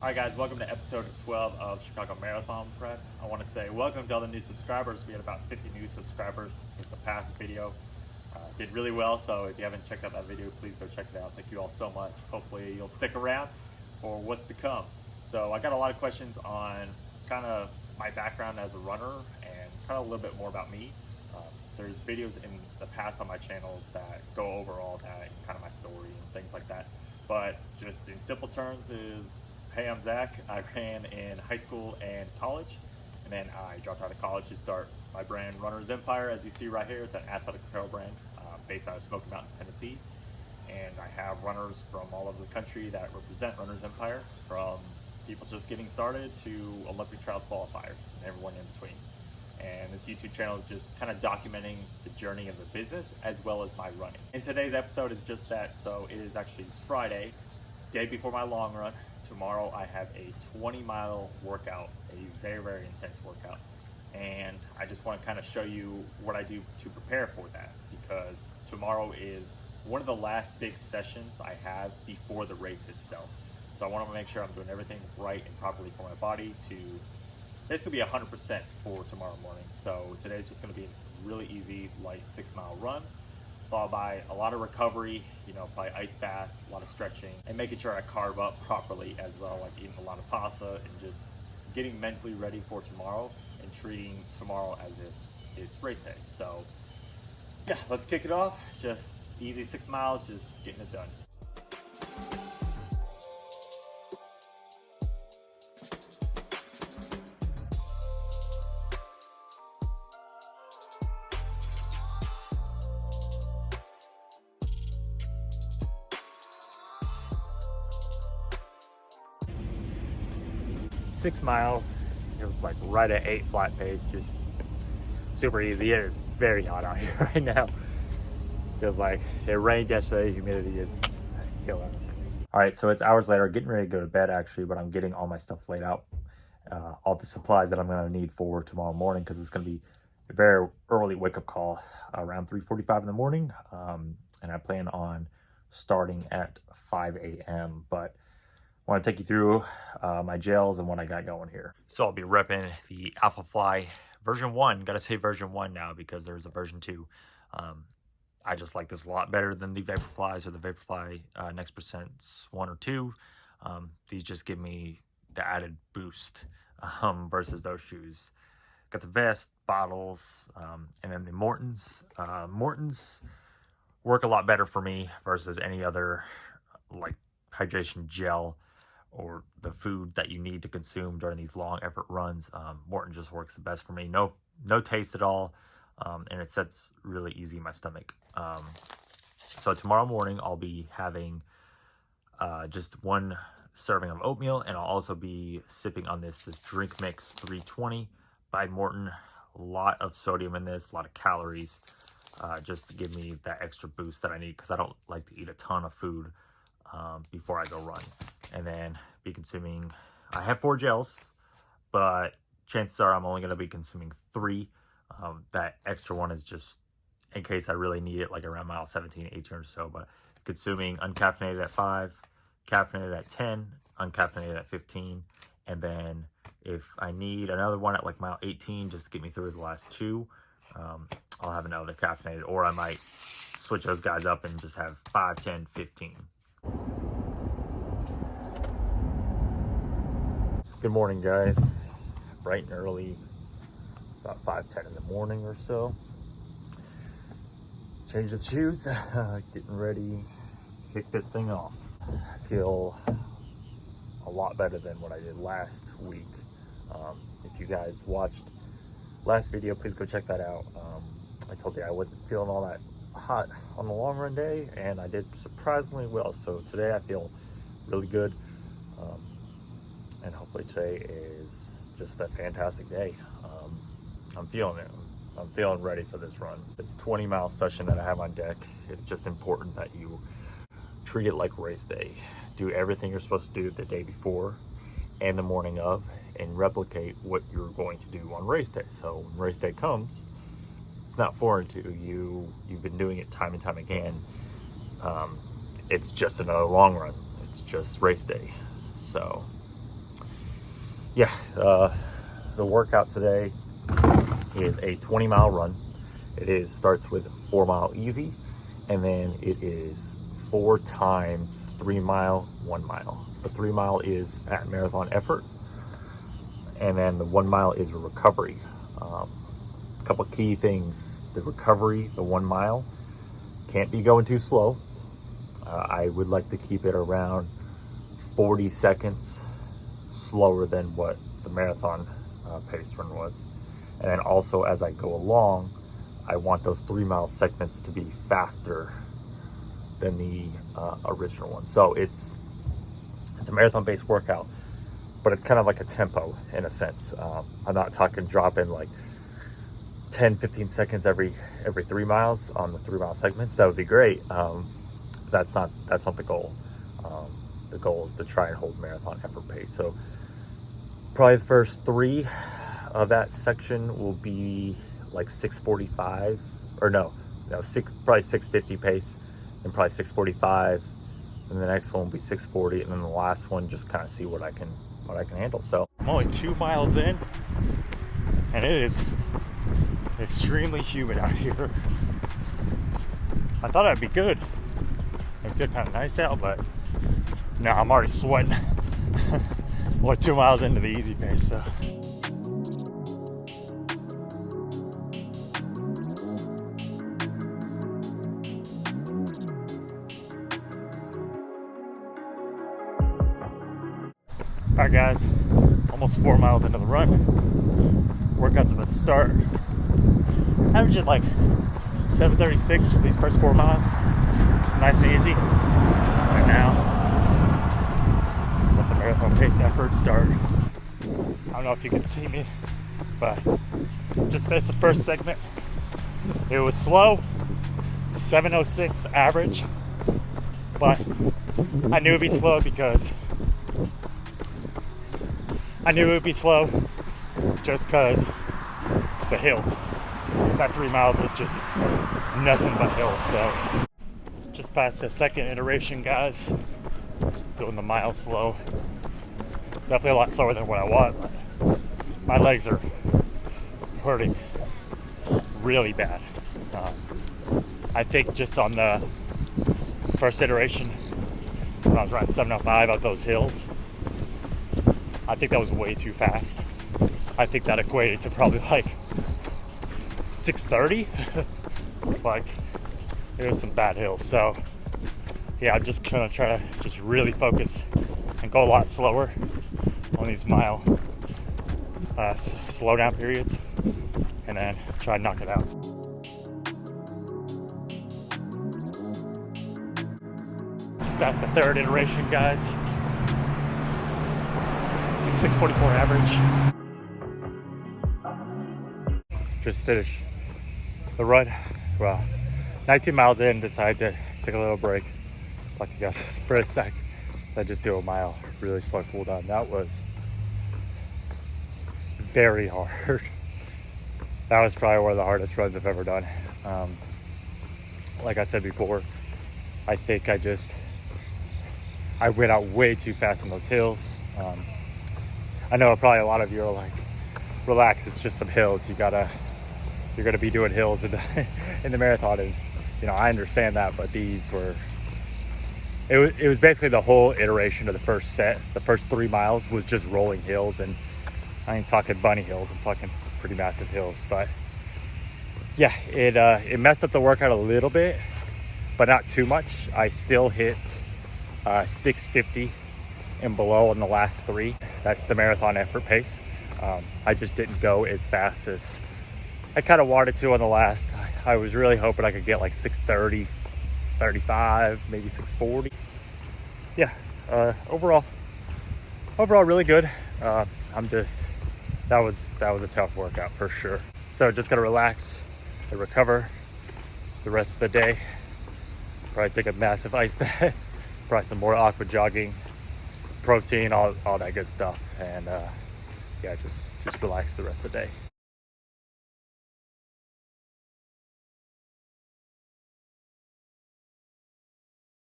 Alright guys, welcome to episode 12 of Chicago Marathon Prep. I want to say welcome to all the new subscribers. We had about 50 new subscribers since the past video. Did really well, so if you haven't checked out that video, please go check it out. Thank you all so much. Hopefully you'll stick around for what's to come. So I got a lot of questions on kind of my background as a runner and kind of a little bit more about me. There's videos in the past on my channel that go over all that, kind of my story and things like that. But just in simple terms is, hey, I'm Zach. I ran in high school and college, and then I dropped out of college to start my brand, Runner's Empire. As you see right here, it's an athletic apparel brand based out of Smoky Mountain, Tennessee. And I have runners from all over the country that represent Runner's Empire, from people just getting started to Olympic trials qualifiers and everyone in between. And this YouTube channel is just kind of documenting the journey of the business as well as my running. And today's episode is just that. So it is actually Friday, day before my long run. Tomorrow I have a 20-mile workout, a very, very intense workout. And I just want to kind of show you what I do to prepare for that, because tomorrow is one of the last big sessions I have before the race itself. So I want to make sure I'm doing everything right and properly for my body to basically be 100% for tomorrow morning. So today's just going to be a really easy, light 6-mile run, followed by a lot of recovery, probably ice bath, a lot of stretching, and making sure I carb up properly as well, like eating a lot of pasta and just getting mentally ready for tomorrow and treating tomorrow as if it's race day. So yeah, let's kick it off. Just easy 6 miles, just getting it done. 6 miles, it was like right at 8 flat pace, just super easy. It is very hot out here right now. Feels like it rained yesterday, humidity is killing. All right, so it's hours later, getting ready to go to bed actually, but I'm getting all my stuff laid out, all the supplies that I'm gonna need for tomorrow morning, because it's gonna be a very early wake up call around 3:45 in the morning. And I plan on starting at 5 a.m. But I want to take you through my gels and what I got going here. So I'll be repping the Alpha Fly version 1. Gotta say version 1 now, because there's a version 2. I just like this a lot better than the Vaporflies or the Vaporfly Next Percents 1 or 2. These just give me the added boost versus those shoes. Got the vest, bottles, and then the Mortons. Mortons work a lot better for me versus any other like hydration gel or the food that you need to consume during these long effort runs. Morton just works the best for me. No taste at all, and it sets really easy in my stomach. So tomorrow morning I'll be having just 1 serving of oatmeal, and I'll also be sipping on this drink mix 320 by Morton. A lot of sodium in this, a lot of calories, just to give me that extra boost that I need, because I don't like to eat a ton of food before I go run. And then be consuming, I have 4 gels, but chances are I'm only going to be consuming 3. That extra one is just in case I really need it, like around mile 17, 18 or so. But consuming uncaffeinated at 5, caffeinated at 10, uncaffeinated at 15. And then if I need another one at like mile 18, just to get me through the last 2, I'll have another caffeinated, or I might switch those guys up and just have 5, 10, 15. Good morning, guys. Bright and early, about 5:10 in the morning or so. Change the shoes, getting ready to kick this thing off. I feel a lot better than what I did last week. If you guys watched last video, please go check that out. I told you I wasn't feeling all that hot on the long run day, and I did surprisingly well. So today I feel really good. And hopefully today is just a fantastic day. I'm feeling it. I'm feeling ready for this run. It's a 20-mile session that I have on deck. It's just important that you treat it like race day. Do everything you're supposed to do the day before and the morning of, and replicate what you're going to do on race day. So when race day comes, it's not foreign to you. You've been doing it time and time again. It's just another long run. It's just race day. So Yeah, the workout today is a 20-mile run. It starts with 4-mile easy, and then it is 4 times 3-mile, 1 mile. The 3-mile is at marathon effort, and then the 1 mile is a recovery. A couple key things: the recovery, the 1 mile, can't be going too slow. I would like to keep it around 40 seconds slower than what the marathon pace run was. And then also, as I go along, I want those 3-mile segments to be faster than the original one. So it's a marathon-based workout, but it's kind of like a tempo in a sense. I'm not talking dropping like 10-15 seconds every 3 miles on the 3-mile segments. That would be great. That's not the goal. The goal is to try and hold marathon effort pace. So probably the first 3 of that section will be like 6:45, or probably 6:50 pace, and probably 6:45, and the next one will be 6:40, and then the last one just kind of see what I can handle. So I'm only 2 miles in, and it is extremely humid out here. I thought it'd be good. It'd get kind of nice out, but no, I'm already sweating. We're 2 miles into the easy pace, so. Alright guys, almost 4 miles into the run. Workout's about to start. Averaging like 7:36 for these first 4 miles. Just nice and easy. Right now, let the marathon pace effort start. I don't know if you can see me, but just finished the first segment. It was slow, 7:06 average, but I knew it'd be slow just because the hills. That 3 miles was just nothing but hills. So just past the second iteration, guys. Doing the mile slow. Definitely a lot slower than what I want. But my legs are hurting really bad. I think just on the first iteration, when I was riding 705 up those hills, I think that was way too fast. I think that equated to probably like 6:30. Like, it was some bad hills. So yeah, I'm just gonna try to just really focus and go a lot slower on these mile slow down periods, and then try to knock it out. Just past the third iteration, guys. 6:44 average. Just finished the run. Well, 19 miles in, decided to take a little break. Talk to you guys for a sec. Then just do a mile, really slow cool down. That was very hard. That was probably one of the hardest runs I've ever done. Like I said before, I think I went out way too fast in those hills. I know probably a lot of you are like, relax, it's just some hills. You're gonna be doing hills in the marathon, and I understand that, but these were, it was basically the whole iteration of the first set. The first 3 miles was just rolling hills, and I ain't talking bunny hills, I'm talking some pretty massive hills. But yeah, it messed up the workout a little bit, but not too much. I still hit 6:50 and below on the last 3. That's the marathon effort pace. I just didn't go as fast as I kind of wanted to on the last. I was really hoping I could get like 6:30, 35, maybe 6:40. Yeah, overall really good. That was a tough workout for sure. So just gotta relax and recover the rest of the day. Probably take a massive ice bath, probably some more aqua jogging, protein, all that good stuff, and yeah, just relax the rest of the day.